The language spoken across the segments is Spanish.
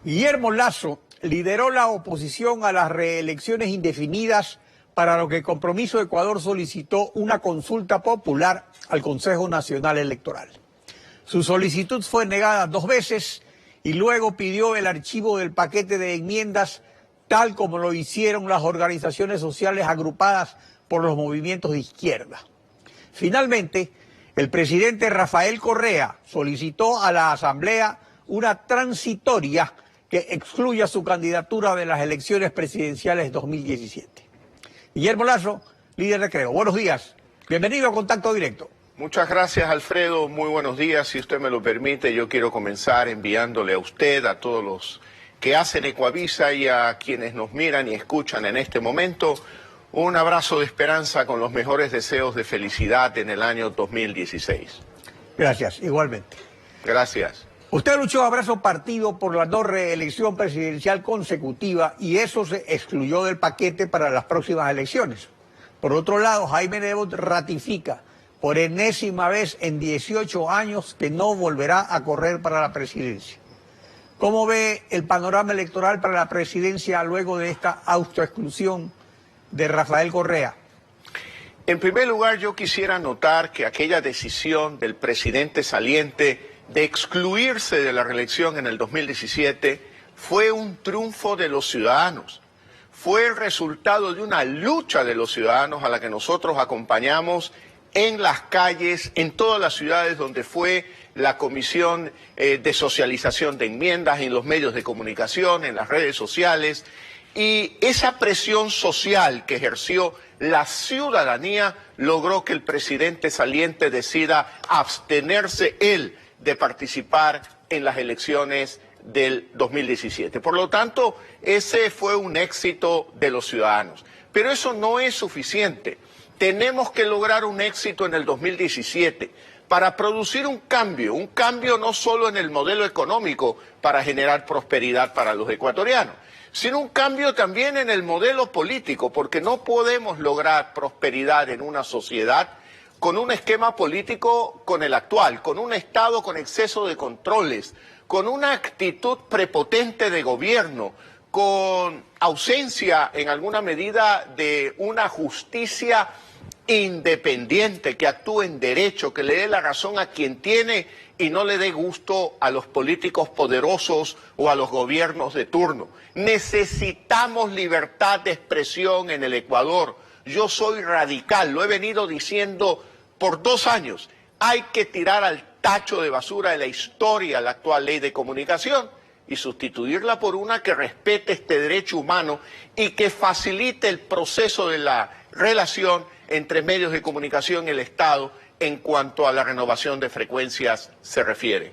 Guillermo Lasso lideró la oposición a las reelecciones indefinidas, para lo que Compromiso Ecuador solicitó una consulta popular al Consejo Nacional Electoral. Su solicitud fue negada 2 veces y luego pidió el archivo del paquete de enmiendas, tal como lo hicieron las organizaciones sociales agrupadas por los movimientos de izquierda. Finalmente, el presidente Rafael Correa solicitó a la Asamblea una transitoria que excluya su candidatura de las elecciones presidenciales 2017. Guillermo Lasso, líder de Creo. Buenos días. Bienvenido a Contacto Directo. Muchas gracias, Alfredo. Muy buenos días. Si usted me lo permite, yo quiero comenzar enviándole a usted, a todos los que hacen Ecuavisa y a quienes nos miran y escuchan en este momento, un abrazo de esperanza con los mejores deseos de felicidad en el año 2016. Gracias, igualmente. Gracias. Usted luchó a brazo partido por la no reelección presidencial consecutiva y eso se excluyó del paquete para las próximas elecciones. Por otro lado, Jaime Nebot ratifica por enésima vez en 18 años que no volverá a correr para la presidencia. ¿Cómo ve el panorama electoral para la presidencia luego de esta autoexclusión de Rafael Correa? En primer lugar, yo quisiera notar que aquella decisión del presidente saliente de excluirse de la reelección en el 2017 fue un triunfo de los ciudadanos. Fue el resultado de una lucha de los ciudadanos a la que nosotros acompañamos en las calles, en todas las ciudades donde fue la comisión de socialización de enmiendas, en los medios de comunicación, en las redes sociales. Y esa presión social que ejerció la ciudadanía logró que el presidente saliente decida abstenerse él de participar en las elecciones del 2017. Por lo tanto, ese fue un éxito de los ciudadanos. Pero eso no es suficiente. Tenemos que lograr un éxito en el 2017 para producir un cambio no solo en el modelo económico para generar prosperidad para los ecuatorianos, sino un cambio también en el modelo político, porque no podemos lograr prosperidad en una sociedad con un esquema político con el actual, con un Estado con exceso de controles, con una actitud prepotente de gobierno, con ausencia en alguna medida de una justicia independiente que actúe en derecho, que le dé la razón a quien tiene y no le dé gusto a los políticos poderosos o a los gobiernos de turno. Necesitamos libertad de expresión en el Ecuador. Yo soy radical, lo he venido diciendo por 2 años. Hay que tirar al tacho de basura de la historia la actual ley de comunicación y sustituirla por una que respete este derecho humano y que facilite el proceso de la relación entre medios de comunicación y el Estado en cuanto a la renovación de frecuencias se refiere.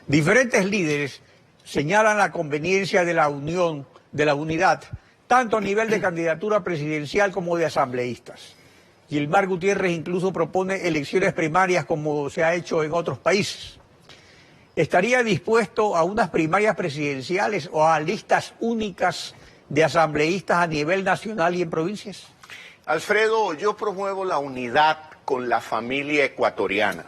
Diferentes líderes señalan la conveniencia de la unión, de la unidad, tanto a nivel de candidatura presidencial como de asambleístas. Gilmar Gutiérrez incluso propone elecciones primarias como se ha hecho en otros países. ¿Estaría dispuesto a unas primarias presidenciales o a listas únicas de asambleístas a nivel nacional y en provincias? Alfredo, yo promuevo la unidad con la familia ecuatoriana.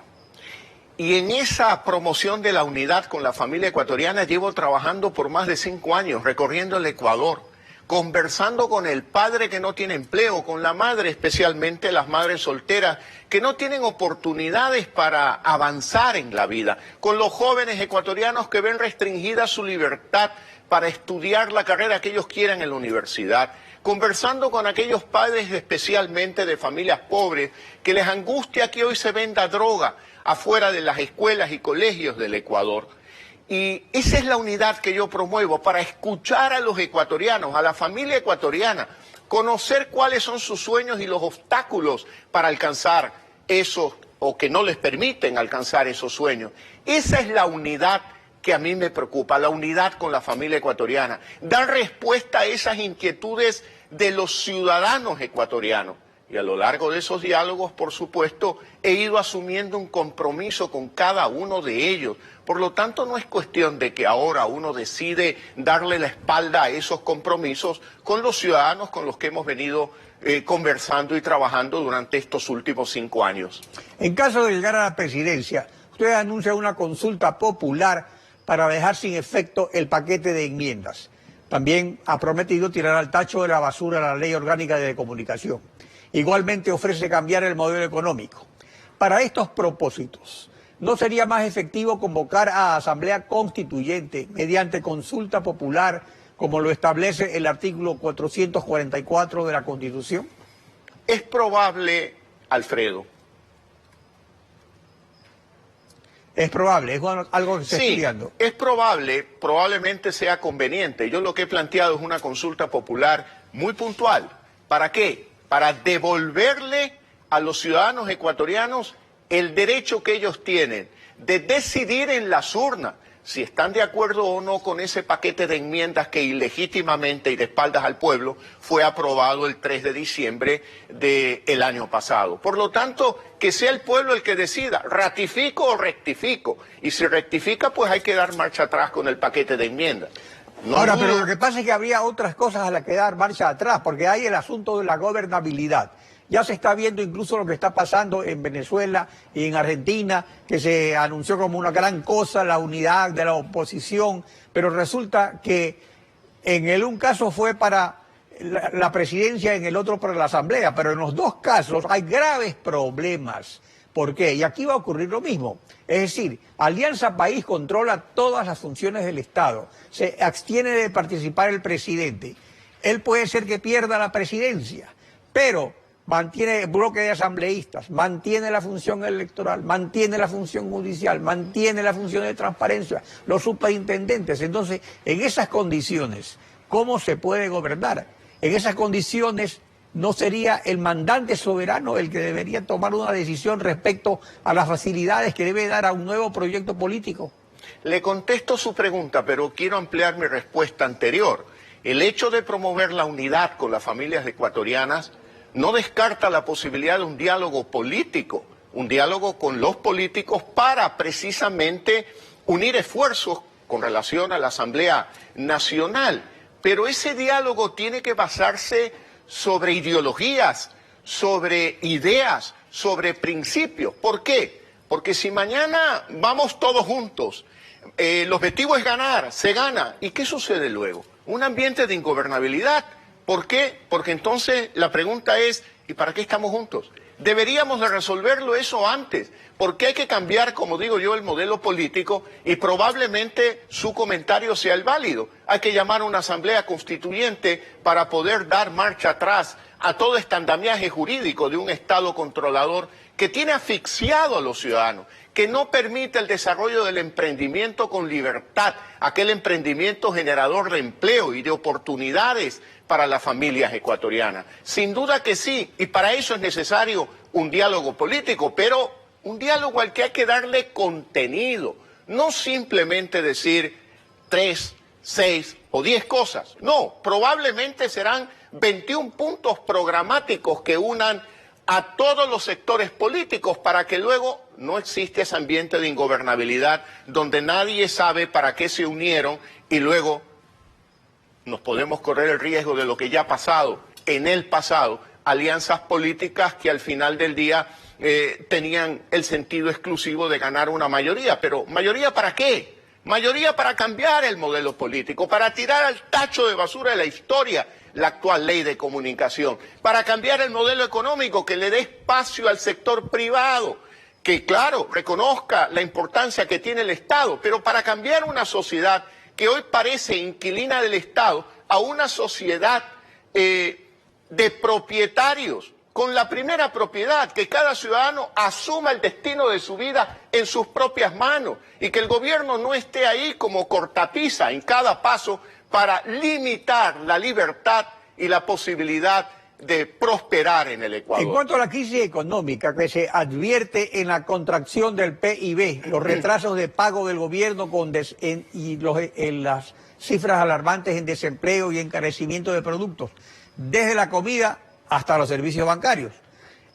Y en esa promoción de la unidad con la familia ecuatoriana llevo trabajando por más de 5 años, recorriendo el Ecuador, conversando con el padre que no tiene empleo, con la madre, especialmente las madres solteras, que no tienen oportunidades para avanzar en la vida, con los jóvenes ecuatorianos que ven restringida su libertad para estudiar la carrera que ellos quieran en la universidad, conversando con aquellos padres especialmente de familias pobres que les angustia que hoy se venda droga afuera de las escuelas y colegios del Ecuador. Y esa es la unidad que yo promuevo, para escuchar a los ecuatorianos, a la familia ecuatoriana, conocer cuáles son sus sueños y los obstáculos para alcanzar esos, o que no les permiten alcanzar esos sueños. Esa es la unidad que a mí me preocupa, la unidad con la familia ecuatoriana, dar respuesta a esas inquietudes de los ciudadanos ecuatorianos. Y a lo largo de esos diálogos, por supuesto, he ido asumiendo un compromiso con cada uno de ellos. Por lo tanto, no es cuestión de que ahora uno decide darle la espalda a esos compromisos con los ciudadanos con los que hemos venido conversando y trabajando durante estos últimos 5 años. En caso de llegar a la presidencia, usted anuncia una consulta popular para dejar sin efecto el paquete de enmiendas. También ha prometido tirar al tacho de la basura la Ley Orgánica de Comunicación. Igualmente ofrece cambiar el modelo económico. Para estos propósitos, ¿no sería más efectivo convocar a Asamblea Constituyente mediante consulta popular, como lo establece el artículo 444 de la Constitución? Es probable, Alfredo. Es probable, es algo que se está Sí, estudiando. es probable, probablemente sea conveniente. Yo lo que he planteado es una consulta popular muy puntual. ¿Para qué? Para devolverle a los ciudadanos ecuatorianos el derecho que ellos tienen de decidir en las urnas si están de acuerdo o no con ese paquete de enmiendas que ilegítimamente y de espaldas al pueblo fue aprobado el 3 de diciembre del año pasado. Por lo tanto, que sea el pueblo el que decida, ratifico o rectifico. Y si rectifica, pues hay que dar marcha atrás con el paquete de enmiendas. No Ahora, dudo- pero lo que pasa es que habría otras cosas a las que dar marcha atrás, porque hay el asunto de la gobernabilidad. Ya se está viendo incluso lo que está pasando en Venezuela y en Argentina, que se anunció como una gran cosa la unidad de la oposición, pero resulta que en el un caso fue para la presidencia, en el otro para la asamblea, pero en los dos casos hay graves problemas. ¿Por qué? Y aquí va a ocurrir lo mismo. Es decir, Alianza País controla todas las funciones del Estado, se abstiene de participar el presidente. Él puede ser que pierda la presidencia, pero mantiene el bloque de asambleístas, mantiene la función electoral, mantiene la función judicial, mantiene la función de transparencia, los superintendentes. Entonces, en esas condiciones, ¿cómo se puede gobernar? En esas condiciones, ¿no sería el mandante soberano el que debería tomar una decisión respecto a las facilidades que debe dar a un nuevo proyecto político? Le contesto su pregunta, pero quiero ampliar mi respuesta anterior. El hecho de promover la unidad con las familias ecuatorianas no descarta la posibilidad de un diálogo político, un diálogo con los políticos para precisamente unir esfuerzos con relación a la Asamblea Nacional. Pero ese diálogo tiene que basarse sobre ideologías, sobre ideas, sobre principios. ¿Por qué? Porque si mañana vamos todos juntos, el objetivo es ganar, se gana. ¿Y qué sucede luego? Un ambiente de ingobernabilidad. ¿Por qué? Porque entonces la pregunta es, ¿y para qué estamos juntos? Deberíamos de resolverlo eso antes, porque hay que cambiar, como digo yo, el modelo político y probablemente su comentario sea el válido. Hay que llamar a una asamblea constituyente para poder dar marcha atrás a todo este andamiaje jurídico de un Estado controlador que tiene asfixiado a los ciudadanos, que no permite el desarrollo del emprendimiento con libertad, aquel emprendimiento generador de empleo y de oportunidades para las familias ecuatorianas. Sin duda que sí, y para eso es necesario un diálogo político, pero un diálogo al que hay que darle contenido, no simplemente decir 3, 6 o 10 cosas. No, probablemente serán 21 puntos programáticos que unan a todos los sectores políticos para que luego no exista ese ambiente de ingobernabilidad donde nadie sabe para qué se unieron y luego nos podemos correr el riesgo de lo que ya ha pasado en el pasado, alianzas políticas que al final del día tenían el sentido exclusivo de ganar una mayoría. Pero ¿mayoría para qué? Mayoría para cambiar el modelo político, para tirar al tacho de basura de la historia la actual ley de comunicación, para cambiar el modelo económico que le dé espacio al sector privado, que claro, reconozca la importancia que tiene el Estado, pero para cambiar una sociedad que hoy parece inquilina del Estado a una sociedad de propietarios, con la primera propiedad, que cada ciudadano asuma el destino de su vida en sus propias manos y que el gobierno no esté ahí como cortapisa en cada paso para limitar la libertad y la posibilidad de prosperar en el Ecuador. En cuanto a la crisis económica que se advierte en la contracción del PIB, los retrasos de pago del gobierno en las cifras alarmantes en desempleo y encarecimiento de productos, desde la comida hasta los servicios bancarios.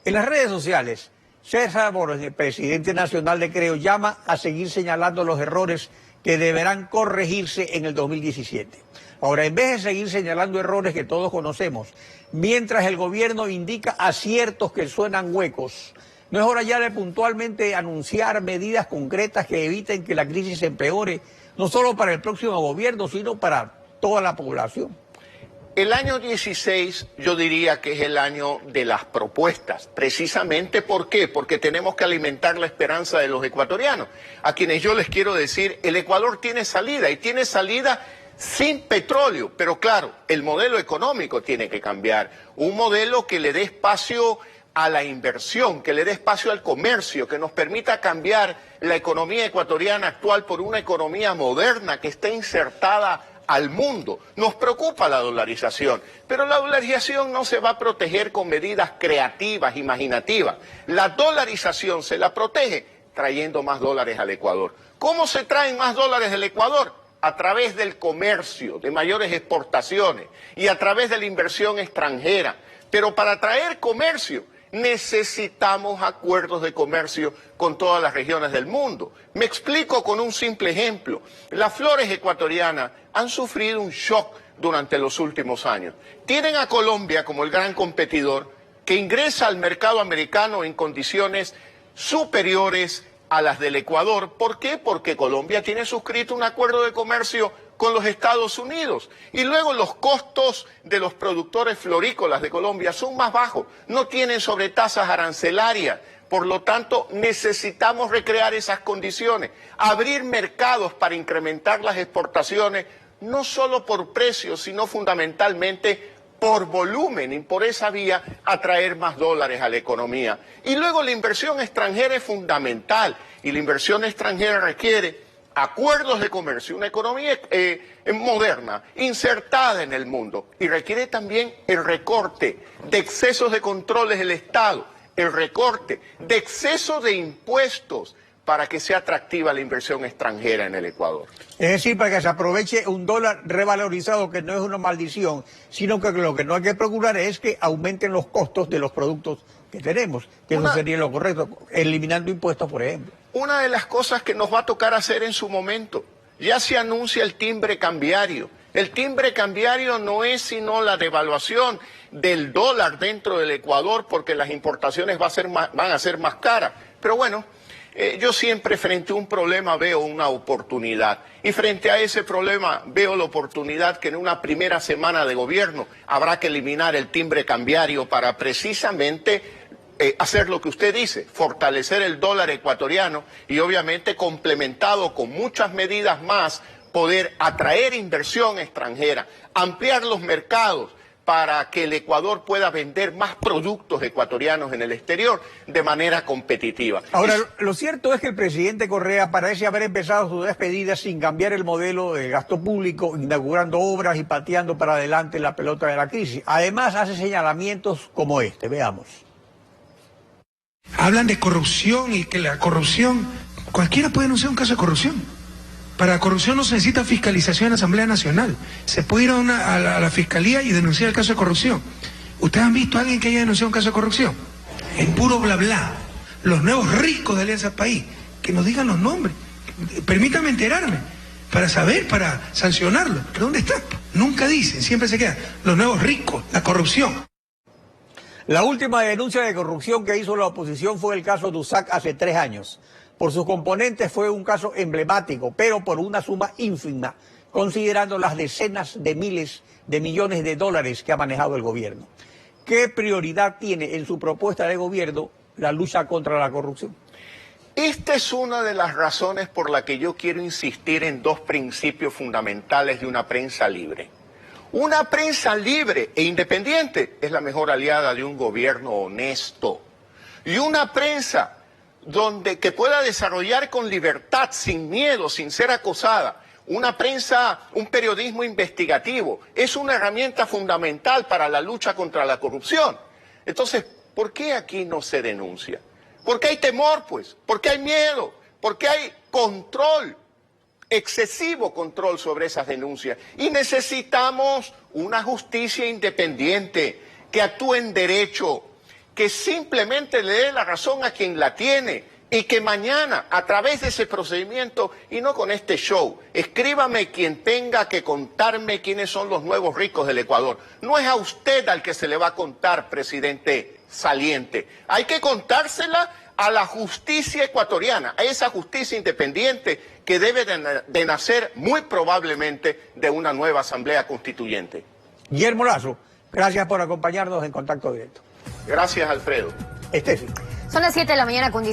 En las redes sociales, César Borges, el presidente nacional de Creo, llama a seguir señalando los errores que deberán corregirse en el 2017. Ahora, en vez de seguir señalando errores que todos conocemos, mientras el gobierno indica aciertos que suenan huecos, ¿no es hora ya de puntualmente anunciar medidas concretas que eviten que la crisis se empeore no solo para el próximo gobierno, sino para toda la población. El año 16 yo diría que es el año de las propuestas. Precisamente, ¿por qué? Porque tenemos que alimentar la esperanza de los ecuatorianos, a quienes yo les quiero decir, el Ecuador tiene salida y tiene salida sin petróleo, pero claro, el modelo económico tiene que cambiar, un modelo que le dé espacio a la inversión, que le dé espacio al comercio, que nos permita cambiar la economía ecuatoriana actual por una economía moderna que esté insertada al mundo. Nos preocupa la dolarización, pero la dolarización no se va a proteger con medidas creativas, imaginativas. La dolarización se la protege trayendo más dólares al Ecuador. ¿Cómo se traen más dólares al Ecuador? A través del comercio, de mayores exportaciones y a través de la inversión extranjera. Pero para traer comercio necesitamos acuerdos de comercio con todas las regiones del mundo. Me explico con un simple ejemplo. Las flores ecuatorianas han sufrido un shock durante los últimos años. Tienen a Colombia como el gran competidor que ingresa al mercado americano en condiciones superiores a las del Ecuador. ¿Por qué? Porque Colombia tiene suscrito un acuerdo de comercio con los Estados Unidos. Y luego los costos de los productores florícolas de Colombia son más bajos, no tienen sobretasas arancelarias. Por lo tanto, necesitamos recrear esas condiciones, abrir mercados para incrementar las exportaciones, no solo por precios, sino fundamentalmente por volumen, y por esa vía atraer más dólares a la economía. Y luego la inversión extranjera es fundamental, y la inversión extranjera requiere acuerdos de comercio, una economía moderna, insertada en el mundo, y requiere también el recorte de excesos de controles del Estado, el recorte de exceso de impuestos para que sea atractiva la inversión extranjera en el Ecuador. Es decir, para que se aproveche un dólar revalorizado, que no es una maldición, sino que lo que no hay que procurar es que aumenten los costos de los productos que tenemos, que eso sería lo correcto, eliminando impuestos, por ejemplo. Una de las cosas que nos va a tocar hacer en su momento, ya se anuncia el timbre cambiario. El timbre cambiario no es sino la devaluación del dólar dentro del Ecuador, porque las importaciones van a ser más caras. Pero bueno, yo siempre frente a un problema veo una oportunidad. Y frente a ese problema veo la oportunidad que en una primera semana de gobierno habrá que eliminar el timbre cambiario para precisamente hacer lo que usted dice, fortalecer el dólar ecuatoriano y obviamente complementado con muchas medidas más, poder atraer inversión extranjera, ampliar los mercados para que el Ecuador pueda vender más productos ecuatorianos en el exterior de manera competitiva. Ahora, lo cierto es que el presidente Correa parece haber empezado su despedida sin cambiar el modelo de gasto público, inaugurando obras y pateando para adelante la pelota de la crisis. Además, hace señalamientos como este, veamos. Hablan de corrupción y que la corrupción, cualquiera puede denunciar un caso de corrupción. Para la corrupción no se necesita fiscalización en la Asamblea Nacional. Se puede ir a la Fiscalía y denunciar el caso de corrupción. ¿Ustedes han visto a alguien que haya denunciado un caso de corrupción? Es puro bla bla. Los nuevos ricos de Alianza País, que nos digan los nombres. Permítanme enterarme, para saber, para sancionarlo. ¿Pero dónde está? Nunca dicen, siempre se queda. Los nuevos ricos, la corrupción. La última denuncia de corrupción que hizo la oposición fue el caso de USAC hace 3 años. Por sus componentes fue un caso emblemático, pero por una suma ínfima, considerando las decenas de miles de millones de dólares que ha manejado el gobierno. ¿Qué prioridad tiene en su propuesta de gobierno la lucha contra la corrupción? Esta es una de las razones por la que yo quiero insistir en 2 principios fundamentales de una prensa libre. Una prensa libre e independiente es la mejor aliada de un gobierno honesto. Y una prensa que pueda desarrollar con libertad, sin miedo, sin ser acosada. Una prensa, un periodismo investigativo, es una herramienta fundamental para la lucha contra la corrupción. Entonces, ¿por qué aquí no se denuncia? ¿Por qué hay temor, pues? ¿Por qué hay miedo? ¿Por qué hay control? Excesivo control sobre esas denuncias. Y necesitamos una justicia independiente, que actúe en derecho, que simplemente le dé la razón a quien la tiene y que mañana, a través de ese procedimiento, y no con este show, escríbame quien tenga que contarme quiénes son los nuevos ricos del Ecuador. No es a usted al que se le va a contar, presidente saliente. Hay que contársela a la justicia ecuatoriana, a esa justicia independiente que debe de nacer muy probablemente de una nueva Asamblea Constituyente. Guillermo Lazo, gracias por acompañarnos en Contacto Directo. Gracias, Alfredo. Estefi. Son las 7 de la mañana con 10.